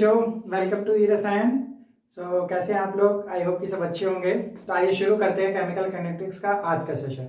बच्चों, welcome to ई रसायन। कैसे हैं आप लोग? आई होप कि सब अच्छे होंगे। तो आइए शुरू करते हैं केमिकल काइनेटिक्स का आज का सेशन।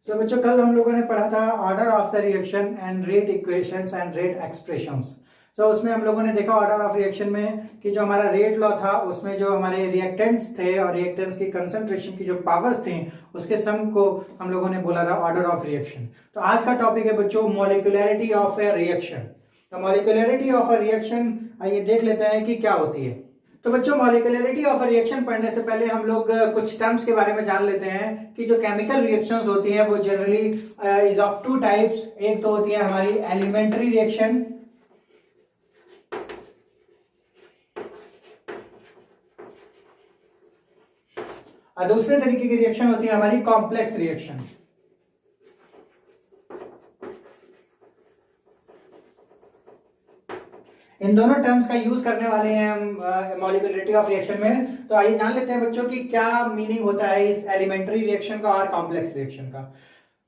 बच्चों, कल हम लोगों ने पढ़ा था order of the reaction and rate equations and rate expressions. उसमें हम लोगों ने देखा ऑर्डर ऑफ रिएक्शन में कि जो हमारा रेट लॉ था उसमें जो हमारे रिएक्टेंट्स थे और रिएक्टेंट्स की कंसंट्रेशन की जो पावर्स थी उसके सम को हम लोगों ने बोला था ऑर्डर ऑफ रिएक्शन। तो आज का टॉपिक है बच्चों मॉलिक्यूलैरिटी ऑफ ए रिएक्शन। तो मॉलिक्यूलैरिटी ऑफ अ रिएक्शन आइए देख लेते हैं कि क्या होती है। तो बच्चों, मॉलिक्यूलैरिटी ऑफ अ रिएक्शन पढ़ने से पहले हम लोग कुछ टर्म्स के बारे में जान लेते हैं कि जो केमिकल रिएक्शंस होती हैं वो generally is of two types. एक तो होती है हमारी एलिमेंट्री रिएक्शन और दूसरे तरीके की रिएक्शन होती है हमारी कॉम्प्लेक्स रिएक्शन। इन दोनों टर्म्स का यूज करने वाले हैं हम मॉलिक्यूलरिटी ऑफ रिएक्शन में। तो आइए जान लेते हैं बच्चों कि क्या मीनिंग होता है इस एलिमेंट्री रिएक्शन का और कॉम्प्लेक्स रिएक्शन का।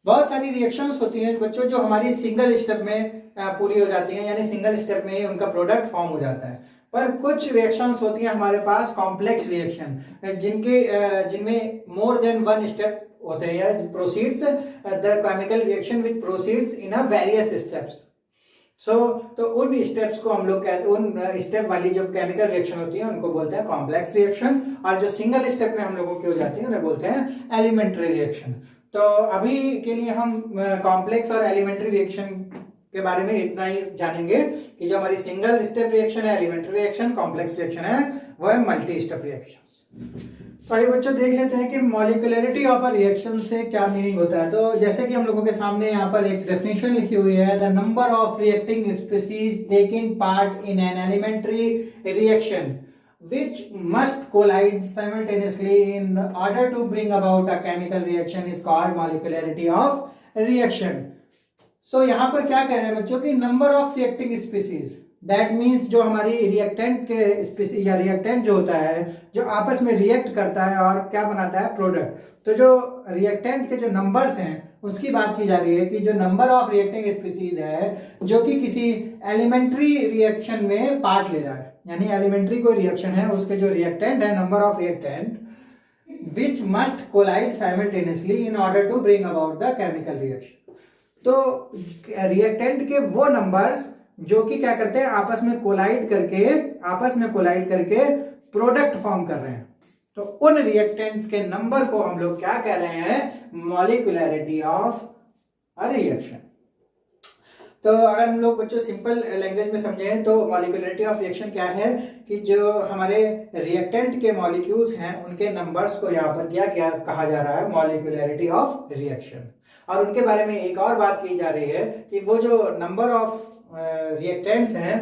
बहुत सारी रिएक्शंस होती हैं बच्चों जो हमारी सिंगल स्टेप में पूरी हो जाती हैं, यानी सिंगल स्टेप में ही उनका प्रोडक्ट फॉर्म हो जाता है। पर कुछ रिएक्शंस होती हैं हमारे पास कॉम्प्लेक्स रिएक्शन जिनमें मोर देन वन स्टेप होते हैं या proceeds the chemical reaction which proceeds in a various steps. तो उन स्टेप्स को हम लोग उन स्टेप वाली जो केमिकल रिएक्शन होती है उनको बोलते हैं कॉम्प्लेक्स रिएक्शन, और जो सिंगल स्टेप में हम लोगों की हो जाती है उन्हें बोलते हैं एलिमेंट्री रिएक्शन। तो अभी के लिए हम कॉम्प्लेक्स और एलिमेंट्री रिएक्शन के बारे में इतना ही जानेंगे कि जो हमारी सिंगल स्टेप रिएक्शन है एलिमेंट्री रिएक्शन, कॉम्प्लेक्स रिएक्शन है वो है मल्टी स्टेप रिएक्शन। तो आइए बच्चों देख लेते हैं कि मॉलिक्यूलरिटी ऑफ अ रिएक्शन से क्या मीनिंग होता है। तो जैसे कि हम लोगों के सामने यहाँ पर एक डेफिनेशन लिखी हुई है, the number of reacting species taking part in an elementary reaction which must collide simultaneously in order to bring about a chemical reaction is called molecularity of reaction. यहाँ पर क्या कह रहे हैं बच्चों कि number of reacting species, that means जो हमारी रिएक्टेंट के स्पीसीज या रिएक्टेंट जो होता है जो आपस में रिएक्ट करता है और क्या बनाता है प्रोडक्ट। तो जो रिएक्टेंट के जो नंबर्स हैं उसकी बात की जा रही है कि जो नंबर ऑफ रिएक्टिंग स्पीसीज है जो कि किसी एलिमेंट्री रिएक्शन में पार्ट ले रहा है, यानी एलिमेंट्री कोई रिएक्शन है उसके जो रिएक्टेंट है number of reactant which must collide simultaneously in order to bring about the chemical reaction. तो रिएक्टेंट के वो नंबर्स जो कि क्या करते हैं आपस में कोलाइड करके प्रोडक्ट फॉर्म कर रहे हैं। तो उन रिएक्टेंट्स के नंबर को हम लोग क्या कह रहे हैं? Molecularity of a reaction. तो अगर हम लोग बच्चों सिंपल लैंग्वेज में समझें तो मॉलिक्यूलरिटी ऑफ रिएक्शन क्या है कि जो हमारे रिएक्टेंट के मॉलिक्यूल्स हैं उनके नंबर्स को यहाँ पर क्या कहा जा रहा है? Molecularity of reaction. और उनके बारे में एक और बात की जा रही है कि वो जो नंबर ऑफ रिएक्टेंट्स हैं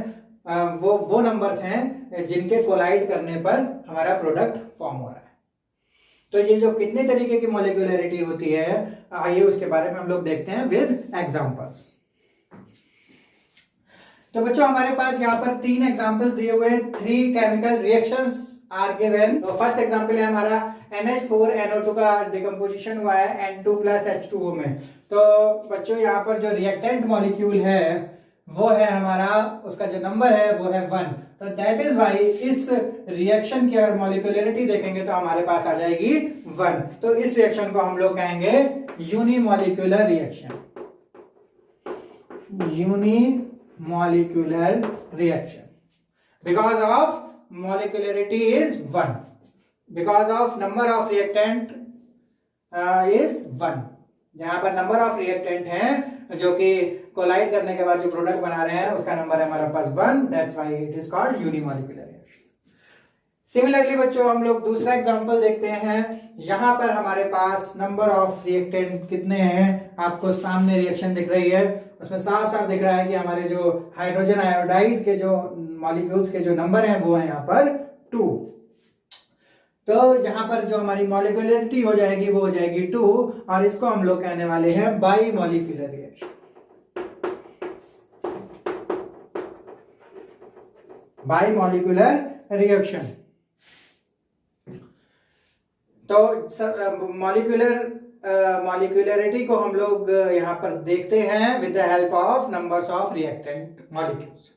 वो नंबर्स हैं जिनके कोलाइड करने पर हमारा प्रोडक्ट फॉर्म हो रहा है। तो ये जो कितने तरीके की मॉलिक्यूलरिटी होती है आइए उसके बारे में हम लोग देखते हैं विद एग्जांपल्स। तो बच्चों हमारे पास यहाँ पर 3 एग्जांपल्स दिए हुए हैं। 3 केमिकल रिएक्शंस आर गिवन। तो फर्स्ट एग्जांपल है हमारा NH4NO2 का डिकम्पोजिशन हुआ है N2+H2O में। तो बच्चों यहाँ पर जो रिएक्टेंट मॉलिक्यूल है वो है हमारा, उसका जो नंबर है वो है 1। तो दैट इज वाई इस रिएक्शन की अगर मॉलिक्यूलरिटी देखेंगे तो हमारे पास आ जाएगी 1। तो इस रिएक्शन को हम लोग कहेंगे unimolecular reaction. Unimolecular reaction because of molecularity is 1, because of number of reactant is 1। जहां पर नंबर ऑफ रिएक्टेंट हैं जो कि कोलाइड करने के बाद जो प्रोडक्ट बना रहे हैं उसका नंबर है हमारे पास 1, that's why it is called unimolecular reaction. Similarly बच्चों हम लोग दूसरा एग्जांपल देखते हैं। यहां पर हमारे पास नंबर ऑफ रिएक्टेंट कितने हैं आपको सामने रिएक्शन दिख रही है, उसमें साफ साफ दिख रहा है कि हमारे जो हाइड्रोजन आयोडाइड के जो मॉलिक्यूल्स के जो नंबर हैं वो है यहाँ पर 2। तो यहाँ पर जो हमारी मॉलिक्यूलरिटी हो जाएगी वो हो जाएगी 2, और इसको हम लोग कहने वाले हैं by molecular reaction. By molecular reaction. तो मॉलिक्यूलरिटी को हम लोग यहाँ पर देखते हैं with the help of numbers of reactant molecules.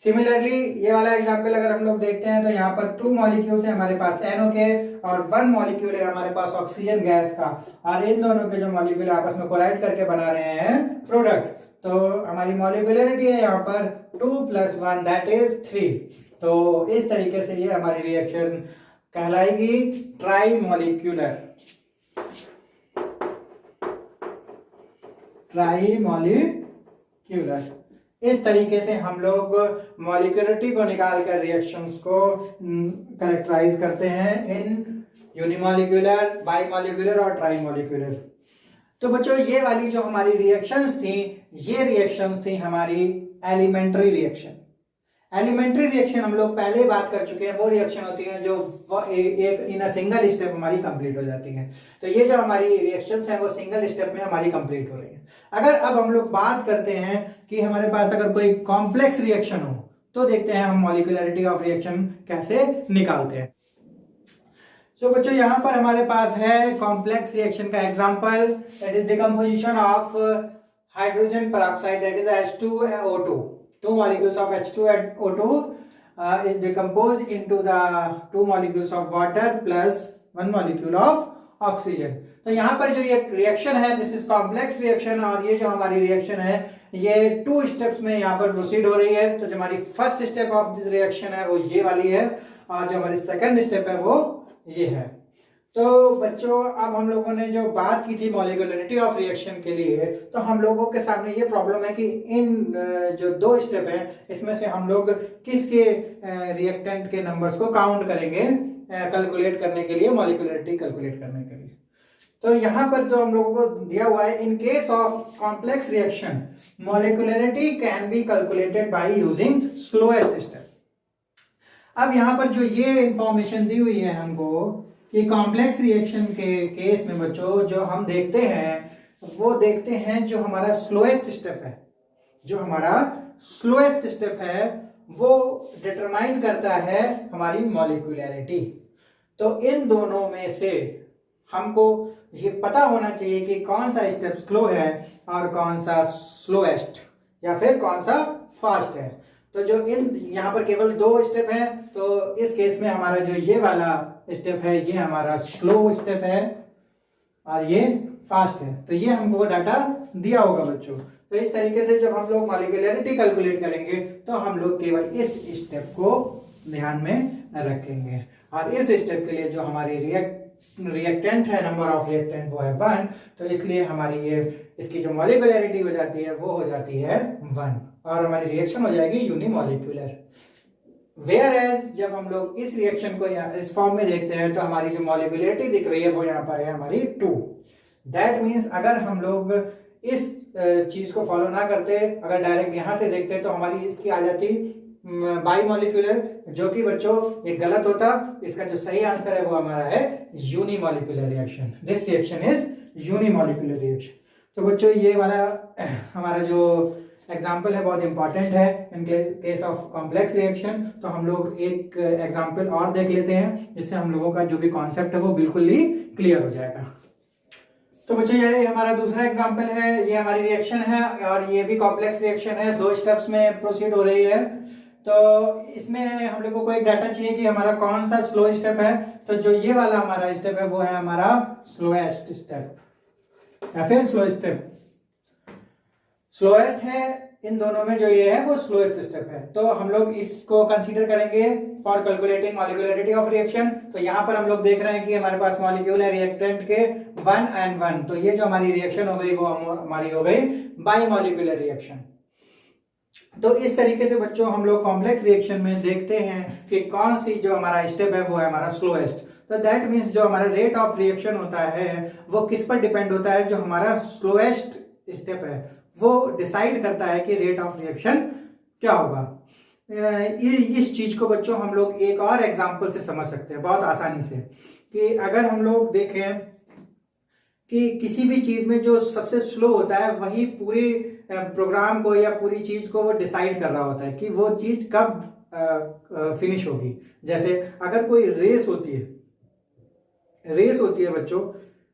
Similarly ये वाला एग्जांपल अगर हम लोग देखते हैं तो यहाँ पर 2 मॉलिक्यूल्स है हमारे पास NO के और 1 मॉलिक्यूल है हमारे पास ऑक्सीजन गैस का, और इन दोनों के जो मॉलिक्यूल आपस में कोलाइड करके बना रहे हैं प्रोडक्ट। तो हमारी मॉलिक्यूलरिटी है यहाँ पर 2 + 1 दैट इज 3। तो इस तरीके से ये हमारी रिएक्शन कहलाएगी ट्राई मॉलिक्यूलर। Try molecular. इस तरीके से हम लोग मॉलिक्यूलरिटी को निकाल कर रिएक्शंस को कैरेक्टराइज करते हैं इन यूनिमॉलिक्यूलर, बाईमॉलिक्यूलर और ट्राईमॉलिक्यूलर। तो बच्चों ये वाली जो हमारी रिएक्शंस थी, ये रिएक्शंस थी हमारी एलिमेंट्री रिएक्शन। एलिमेंट्री रिएक्शन हम लोग पहले बात कर चुके हैं, वो रिएक्शन होती है जो एक इन अ सिंगल स्टेप हमारी कंप्लीट हो जाती है। तो ये जो हमारी रिएक्शंस हैं वो सिंगल स्टेप में हमारी कंप्लीट हो रही है। अगर अब हम लोग बात करते हैं कि हमारे पास अगर कोई कॉम्प्लेक्स रिएक्शन हो, तो देखते हैं हम मॉलिक्यूलरिटी ऑफ रिएक्शन कैसे निकालते हैं। तो बच्चों यहाँ पर हमारे पास है कॉम्प्लेक्स रिएक्शन का example, that is decomposition of hydrogen peroxide, that is H2O2। 2 molecules of H2O2 is decomposed into the 2 molecules of water plus 1 molecule of oxygen। तो यहाँ पर जो ये रिएक्शन है दिस इज कॉम्प्लेक्स रिएक्शन, और ये जो हमारी रिएक्शन है ये 2 स्टेप्स में यहाँ पर प्रोसीड हो रही है। तो जो हमारी first step of this reaction है वो ये वाली है, और जो हमारी सेकंड स्टेप है वो ये है। तो बच्चों अब हम लोगों ने जो बात की थी मॉलिक्यूलरिटी ऑफ रिएक्शन के लिए, तो हम लोगों के सामने ये प्रॉब्लम है कि इन जो 2 स्टेप हैं इसमें से हम लोग किसके रिएक्टेंट के नंबर्स को काउंट करेंगे कैलकुलेट करने के लिए, मॉलिक्यूलरिटी कैलकुलेट करने के लिए। तो यहाँ पर जो हम लोगों को दिया हुआ है, in case of complex reaction molecularity can be calculated by using slowest step. अब यहाँ पर जो ये इंफॉर्मेशन दी हुई है हमको कि कॉम्प्लेक्स रिएक्शन के केस में बच्चों जो हम देखते हैं वो देखते हैं जो हमारा स्लोएस्ट स्टेप है, जो हमारा स्लोएस्ट स्टेप है वो डिटरमाइन करता है हमारी मॉलिक्यूलरिटी। तो इन दोनों में से हमको ये पता होना चाहिए कि कौन सा स्टेप स्लो है और कौन सा स्लोएस्ट या फिर कौन सा फास्ट है। तो जो इन यहाँ पर केवल 2 स्टेप हैं, तो इस केस में हमारा जो ये वाला स्टेप है ये हमारा स्लो स्टेप है और ये फास्ट है। तो ये हमको डाटा दिया होगा बच्चों। तो इस तरीके से जब हम लोग मॉलिक्यूलरिटी कैलकुलेट करेंगे तो हम लोग केवल इस स्टेप को ध्यान में रखेंगे, और इस स्टेप के लिए जो हमारी रिएक्टेंट है, नंबर ऑफ रिएक्टेंट वो है 1, तो इसलिए हमारी ये इसकी जो मॉलिक्यूलरिटी हो जाती है वो हो जाती है 1, और हमारी रिएक्शन हो जाएगी यूनिमॉलिक्यूलर। वेयर एज जब हम लोग इस रिएक्शन को इस फॉर्म में देखते हैं तो हमारी जो मॉलिक्यूलरिटी दिख रही है वो यहाँ पर है हमारी 2। दैट मीन्स अगर हम लोग इस चीज को फॉलो ना करते, अगर डायरेक्ट यहाँ से देखते तो हमारी इसकी आ जाती बाई मॉलिक्यूलर, जो कि बच्चों ये गलत होता। इसका जो सही आंसर है वो हमारा है unimolecular reaction. This reaction is unimolecular reaction. तो बच्चों ये वाला हमारा जो एग्जाम्पल है बहुत इंपॉर्टेंट है in case of complex reaction. तो हम लोग एक एग्जाम्पल और देख लेते हैं जिससे हम लोगों का जो भी कॉन्सेप्ट है वो बिल्कुल ही क्लियर हो जाएगा। तो बच्चों ये हमारा दूसरा एग्जाम्पल है, ये हमारी रिएक्शन है और ये भी कॉम्प्लेक्स रिएक्शन है, 2 स्टेप्स में प्रोसीड हो रही है। तो इसमें हम लोगों को एक डाटा चाहिए कि हमारा कौन सा स्लो स्टेप है। तो जो ये वाला हमारा स्टेप है वो है हमारा स्लोएस्ट स्टेप या फिर स्लो स्टेप। स्लोएस्ट है इन दोनों में, जो ये है वो स्लोएस्ट स्टेप है। तो हम लोग इसको कंसीडर करेंगे for calculating molecularity of reaction. तो यहाँ पर हम लोग देख रहे हैं कि हमारे पास मॉलिक्यूल है रिएक्टेंट के 1 and 1। तो ये जो हमारी रिएक्शन हो गई वो हमारी हो गई बाई मॉलिक्यूलर रिएक्शन। तो इस तरीके से बच्चों हम लोग कॉम्प्लेक्स रिएक्शन में देखते हैं कि कौन सी जो हमारा स्टेप है वो है हमारा स्लोएस्ट। तो दैट मीन्स जो हमारा रेट ऑफ रिएक्शन होता है वो किस पर डिपेंड होता है, जो हमारा स्लोएस्ट स्टेप है वो डिसाइड करता है कि रेट ऑफ रिएक्शन क्या होगा। इस चीज को बच्चों हम लोग एक और एग्जांपल से समझ सकते हैं बहुत आसानी से, कि अगर हम लोग देखें कि किसी भी चीज में जो सबसे स्लो होता है वही पूरे प्रोग्राम को या पूरी चीज को वो डिसाइड कर रहा होता है कि वो चीज कब फिनिश होगी। जैसे अगर कोई रेस होती है बच्चों,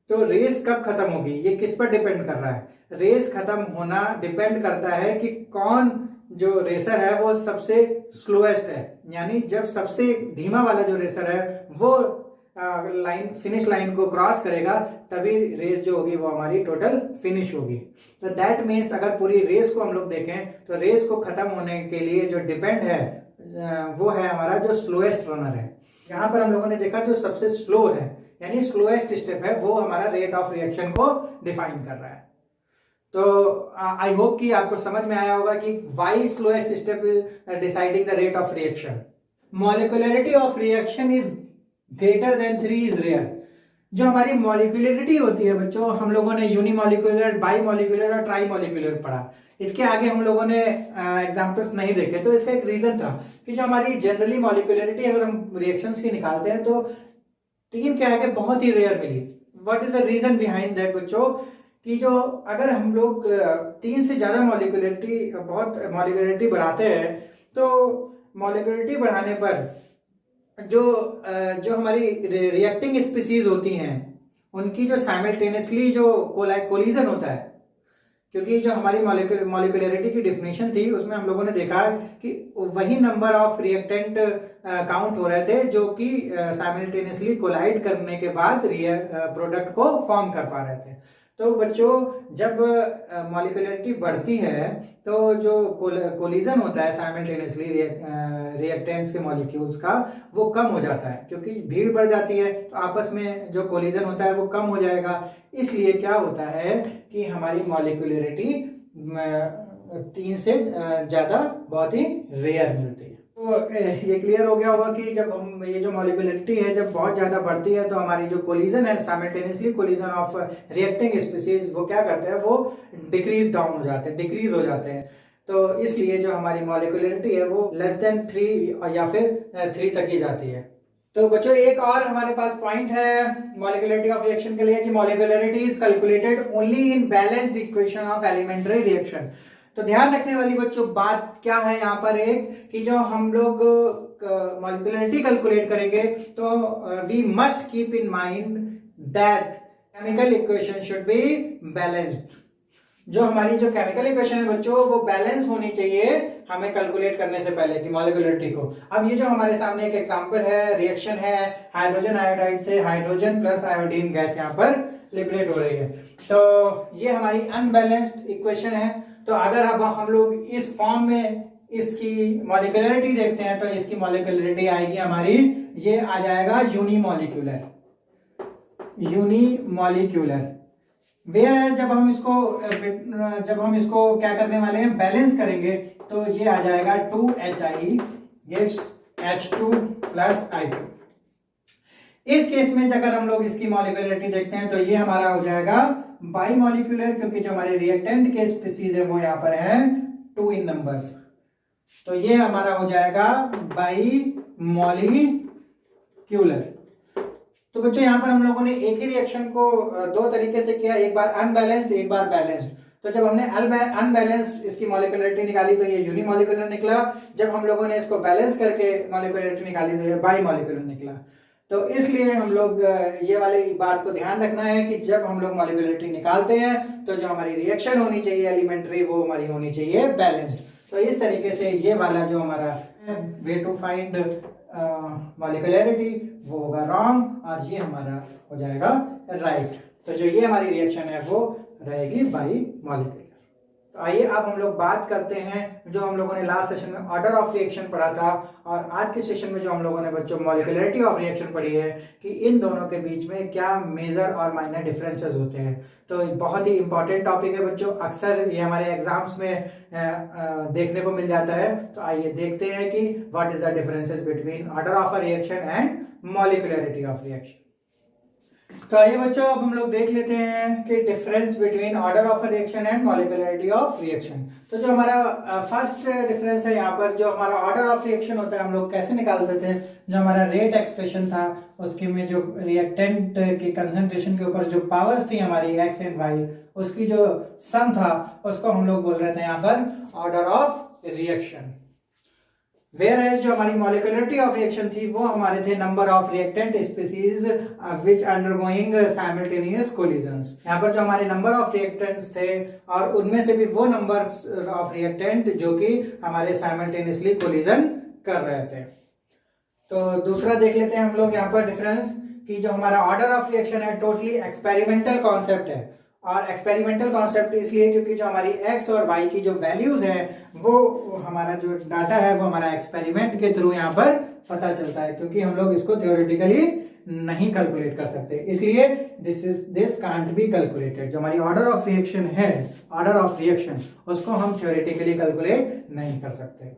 तो रेस कब खत्म होगी ये किस पर डिपेंड कर रहा है। रेस खत्म होना डिपेंड करता है कि कौन जो रेसर है वो सबसे स्लोएस्ट है, यानी जब सबसे धीमा वाला जो रेसर है वो लाइन फिनिश लाइन को क्रॉस करेगा तभी रेस जो होगी वो हमारी टोटल फिनिश होगी। तो दैट मीन्स अगर पूरी रेस को हम लोग देखें तो रेस को खत्म होने के लिए जो डिपेंड है वो है हमारा जो स्लोएस्ट रनर है। यहाँ पर हम लोगों ने देखा जो सबसे स्लो है यानी स्लोएस्ट स्टेप है वो हमारा रेट ऑफ रिएक्शन को डिफाइन कर रहा है। तो आई होप कि आपको समझ में आया होगा कि why slowest step is deciding the rate of reaction. Molecularity of reaction is greater than 3 is rare. जो हमारी मॉलिक्यूलरिटी होती है बच्चों, हम लोगों ने यूनिमॉलिक्यूलर, बाईमॉलिक्यूलर और ट्राईमॉलिक्यूलर पढ़ा, इसके आगे हम लोगों ने एग्जांपल्स नहीं देखे। तो इसका एक रीजन था कि जो हमारी जनरली मॉलिक्यूलरिटी अगर हम रिएक्शंस की निकालते हैं तो 3 के आगे बहुत ही रेयर मिली। What is the reason behind that बच्चों, कि जो अगर हम लोग 3 से ज्यादा बहुत मॉलिक्यूलरिटी बढ़ाते हैं तो मॉलिक्यूलरिटी बढ़ाने पर जो हमारी रिएक्टिंग स्पीसीज होती हैं उनकी जो साइमल्टेनियसली जो कोलिजन होता है, क्योंकि जो हमारी मॉलिक्यूलरिटी की डेफिनेशन थी उसमें हम लोगों ने देखा कि वही नंबर ऑफ रिएक्टेंट काउंट हो रहे थे जो कि साइमल्टेनियसली कोलाइड करने के बाद प्रोडक्ट को फॉर्म कर पा रहे थे। तो बच्चों जब मॉलिक्यूलरिटी बढ़ती है तो जो कोलिजन होता है साइमल्टेनियसली रिएक्टेंट्स के मॉलिक्यूल्स का वो कम हो जाता है, क्योंकि भीड़ बढ़ जाती है तो आपस में जो कोलिजन होता है वो कम हो जाएगा। इसलिए क्या होता है कि हमारी मॉलिक्यूलरिटी 3 से ज़्यादा बहुत ही रेयर मिलती है। तो ये क्लियर हो गया होगा कि जब हम ये जो मॉलिक्यूलरिटी है जब बहुत ज़्यादा बढ़ती है तो हमारी जो कोलिजन है simultaneously collision of reacting species वो क्या करते हैं, वो डिक्रीज हो जाते हैं। तो इसलिए जो हमारी मॉलिक्यूलरिटी है वो लेस देन 3 या फिर 3 तक ही जाती है। तो बच्चों एक और हमारे पास पॉइंट है मॉलिक्यूलरिटी ऑफ रिएक्शन के लिए कि molecularity is calculated only in balanced equation of elementary reaction. तो ध्यान रखने वाली बच्चों बात क्या है यहाँ पर एक, कि जो हम लोग मॉलिक्यूलरिटी कैलकुलेट करेंगे तो we must keep in mind that chemical equation should be balanced. जो हमारी जो केमिकल इक्वेशन है बच्चों वो बैलेंस होनी चाहिए हमें कैलकुलेट करने से पहले की मॉलिक्यूलरिटी को। अब ये जो हमारे सामने एक एग्जांपल है, रिएक्शन है हाइड्रोजन आयोडाइड से हाइड्रोजन प्लस आयोडीन गैस यहाँ पर लिबरेट हो रही है। तो ये हमारी अनबैलेंस्ड इक्वेशन है। तो अगर अब हम लोग इस फॉर्म में इसकी मॉलिक्यूलरिटी देखते हैं तो इसकी मॉलिक्यूलरिटी आएगी हमारी, ये आ जाएगा यूनिमॉलिक्यूलर। वेयर जब हम इसको क्या करने वाले हैं, बैलेंस करेंगे तो ये आ जाएगा 2HI gives H2 plus I2। इस केस में अगर हम लोग इसकी मॉलिक्यूलरिटी देखते हैं तो ये हमारा हो जाएगा बाईमॉलिक्यूलर, क्योंकि जो हमारे रिएक्टेंट के स्पीसीज है वो यहाँ पर है 2 इन नंबर्स। तो ये हमारा हो जाएगा बाईमॉलिक्यूलर। तो बच्चों यहाँ पर हम लोगों ने एक ही रिएक्शन को 2 तरीके से किया, एक बार अनबैलेंस्ड एक बार बैलेंस्ड। तो जब हमने अनबैलेंस इसकी मॉलिक्यूलरिटी निकाली तो ये यूनिमॉलिक्यूलर निकला, जब हम लोगों ने इसको बैलेंस करके मॉलिक्यूलरिटी निकाली तो ये बाईमॉलिक्यूलर निकला। तो इसलिए हम लोग ये वाली बात को ध्यान रखना है कि जब हम लोग मॉलिक्यूलरिटी निकालते हैं तो जो हमारी रिएक्शन होनी चाहिए एलिमेंट्री वो हमारी होनी चाहिए बैलेंस्ड। तो इस तरीके से ये वाला जो हमारा वे टू फाइंड मॉलिक्यूलरिटी वो होगा रॉन्ग और ये हमारा हो जाएगा राइट। तो जो ये हमारी रिएक्शन है वो रहेगी बाईमॉलिक्यूलर। तो आइए अब हम लोग बात करते हैं जो हम लोगों ने लास्ट सेशन में ऑर्डर ऑफ रिएक्शन पढ़ा था और आज के सेशन में जो हम लोगों ने बच्चों मॉलिक्यूलरिटी ऑफ रिएक्शन पढ़ी है कि इन दोनों के बीच में क्या मेजर और माइनर डिफरेंसेस होते हैं। तो बहुत ही इंपॉर्टेंट टॉपिक है बच्चों, अक्सर ये हमारे एग्जाम्स में देखने को मिल जाता है। तो आइए देखते हैं कि what is the differences between order of a reaction and molecularity of reaction. तो आइए बच्चों अब हम लोग देख लेते हैं कि difference between order of a reaction and molecularity of reaction. तो जो हमारा फर्स्ट डिफरेंस है यहाँ पर, जो हमारा ऑर्डर ऑफ रिएक्शन होता है हम लोग कैसे निकालते थे, जो हमारा रेट एक्सप्रेशन था उसके में जो रिएक्टेंट के कंसंट्रेशन के ऊपर जो पावर्स थी हमारी एक्स एंड वाई उसकी जो सम था उसको हम लोग बोल रहे थे यहाँ पर order of reaction. Whereas जो हमारी मॉलिक्यूलरिटी ऑफ रिएक्शन थी वो हमारे थे number of reactant species which undergoing simultaneous collisions. यहाँ पर जो हमारे नंबर ऑफ रिएक्टेंट्स थे और उनमें से भी वो नंबर ऑफ रिएक्टेंट जो कि हमारे साइमल्टेनियसली कोलिजन कर रहे थे। तो दूसरा देख लेते हैं हम लोग यहाँ पर डिफरेंस कि जो हमारा ऑर्डर ऑफ रिएक्शन है टोटली एक्सपेरिमेंटल कॉन्सेप्ट है। और एक्सपेरिमेंटल कॉन्सेप्ट इसलिए क्योंकि जो हमारी एक्स और वाई की जो वैल्यूज है वो हमारा जो डाटा है वो हमारा एक्सपेरिमेंट के थ्रू यहाँ पर पता चलता है, क्योंकि हम लोग इसको थ्योरेटिकली नहीं कैलकुलेट कर सकते, इसलिए दिस कांट बी कैलकुलेटेड। जो हमारी ऑर्डर ऑफ रिएक्शन है, ऑर्डर ऑफ रिएक्शन, उसको हम थ्योरेटिकली कैलकुलेट नहीं कर सकते।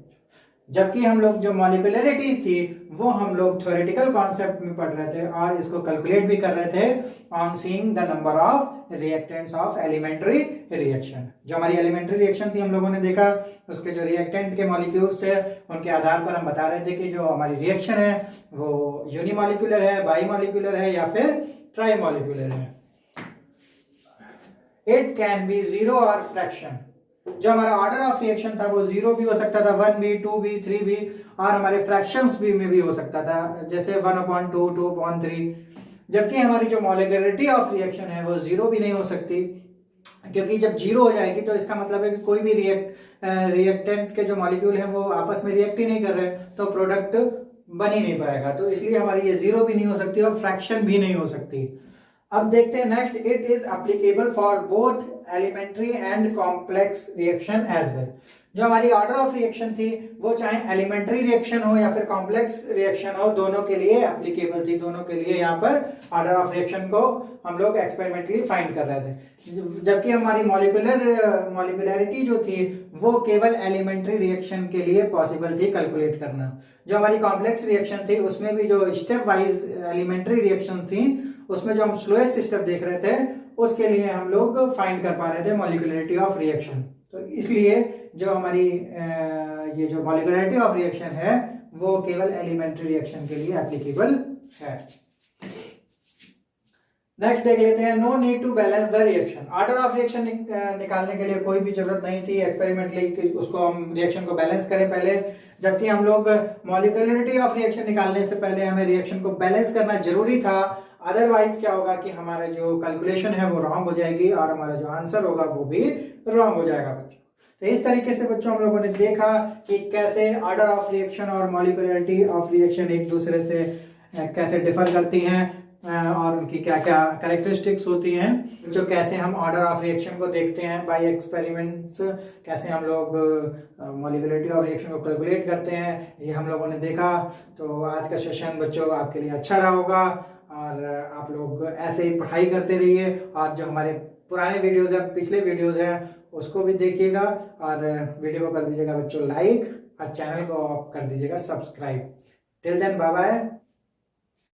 जबकि हम लोग जो मॉलिक्यूलरिटी थी वो हम लोग थ्योरेटिकल कॉन्सेप्ट में पढ़ रहे थे और इसको कैलकुलेट भी कर रहे थे on seeing the number of reactants of elementary reaction. जो हमारी एलिमेंट्री रिएक्शन थी हम लोगों ने देखा उसके जो रिएक्टेंट के मॉलिक्यूल्स थे उनके आधार पर हम बता रहे थे कि जो हमारी रिएक्शन है वो यूनिमॉलिक्यूलर है, बाईमॉलिक्यूलर है या फिर ट्राईमॉलिक्यूलर है। इट कैन बी जीरो और फ्रैक्शन। जो हमारा ऑर्डर ऑफ रिएक्शन था वो जीरो भी हो सकता था, 1 भी, 2 भी, 3 भी, और हमारे फ्रैक्शंस भी में भी हो सकता था, जैसे 1/2, 2/3। जबकि हमारी जो मॉलिक्यूलरिटी ऑफ रिएक्शन है वो जीरो भी नहीं हो सकती, क्योंकि जब जीरो हो जाएगी तो इसका मतलब है कि कोई भी रिएक्टेंट के जो मॉलिक्यूल हैं वो आपस में रिएक्ट ही नहीं कर रहे, तो प्रोडक्ट बन ही नहीं पाएगा। तो इसलिए हमारी ये जीरो भी नहीं हो सकती और फ्रैक्शन भी नहीं हो सकती। अब देखते हैं next, it is applicable for both elementary and complex reaction as well. जो हमारी ऑर्डर ऑफ रिएक्शन थी वो चाहे एलिमेंट्री रिएक्शन हो या फिर कॉम्प्लेक्स रिएक्शन हो, दोनों के लिए एप्लीकेबल थी। दोनों के लिए यहाँ पर ऑर्डर ऑफ रिएक्शन को हम लोग एक्सपेरिमेंटली फाइंड कर रहे थे। जबकि हमारी मॉलिक्यूलरिटी जो थी वो केवल एलिमेंट्री रिएक्शन के लिए पॉसिबल थी कैलकुलेट करना। जो हमारी कॉम्प्लेक्स रिएक्शन थी उसमें भी जो स्टेप वाइज एलिमेंट्री रिएक्शन थी उसमें जो हम स्लोएस्ट स्टेप देख रहे थे उसके लिए हम लोग फाइंड कर पा रहे थे मॉलिक्यूलरिटी ऑफ रिएक्शन। तो इसलिए जो हमारी ये जो मॉलिक्यूलरिटी ऑफ रिएक्शन है वो केवल एलिमेंट्री रिएक्शन के लिए एप्लीकेबल है। नेक्स्ट देख लेते हैं, no need to balance the reaction. Order of reaction निकालने के लिए कोई भी जरूरत नहीं थी एक्सपेरिमेंटली कि उसको हम रिएक्शन को बैलेंस करें पहले, जबकि हम लोग मॉलिक्यूलरिटी ऑफ रिएक्शन निकालने से पहले हमें रिएक्शन को बैलेंस करना जरूरी था। अदरवाइज क्या होगा कि हमारा जो कैलकुलेशन है वो रॉन्ग हो जाएगी और हमारा जो आंसर होगा वो भी रॉन्ग हो जाएगा बच्चों। तो इस तरीके से बच्चों हम लोगों ने देखा कि कैसे ऑर्डर ऑफ रिएक्शन और मॉलिक्यूलरिटी ऑफ रिएक्शन एक दूसरे से कैसे डिफर करती हैं और उनकी क्या क्या कैरेक्टरिस्टिक्स होती हैं। जो कैसे हम ऑर्डर ऑफ रिएक्शन को देखते हैं बाय एक्सपेरिमेंट्स, कैसे हम लोग मॉलिक्यूलरिटी ऑफ रिएक्शन को कैलकुलेट करते हैं, ये हम लोगों ने देखा। तो आज का सेशन बच्चों आपके लिए अच्छा रहा होगा और आप लोग ऐसे ही पढ़ाई करते रहिए और जो हमारे पुराने वीडियोज़ हैं, पिछले वीडियोज़ हैं, उसको भी देखिएगा और वीडियो को कर दीजिएगा बच्चों लाइक और चैनल को आप कर दीजिएगा subscribe. Till then bye bye.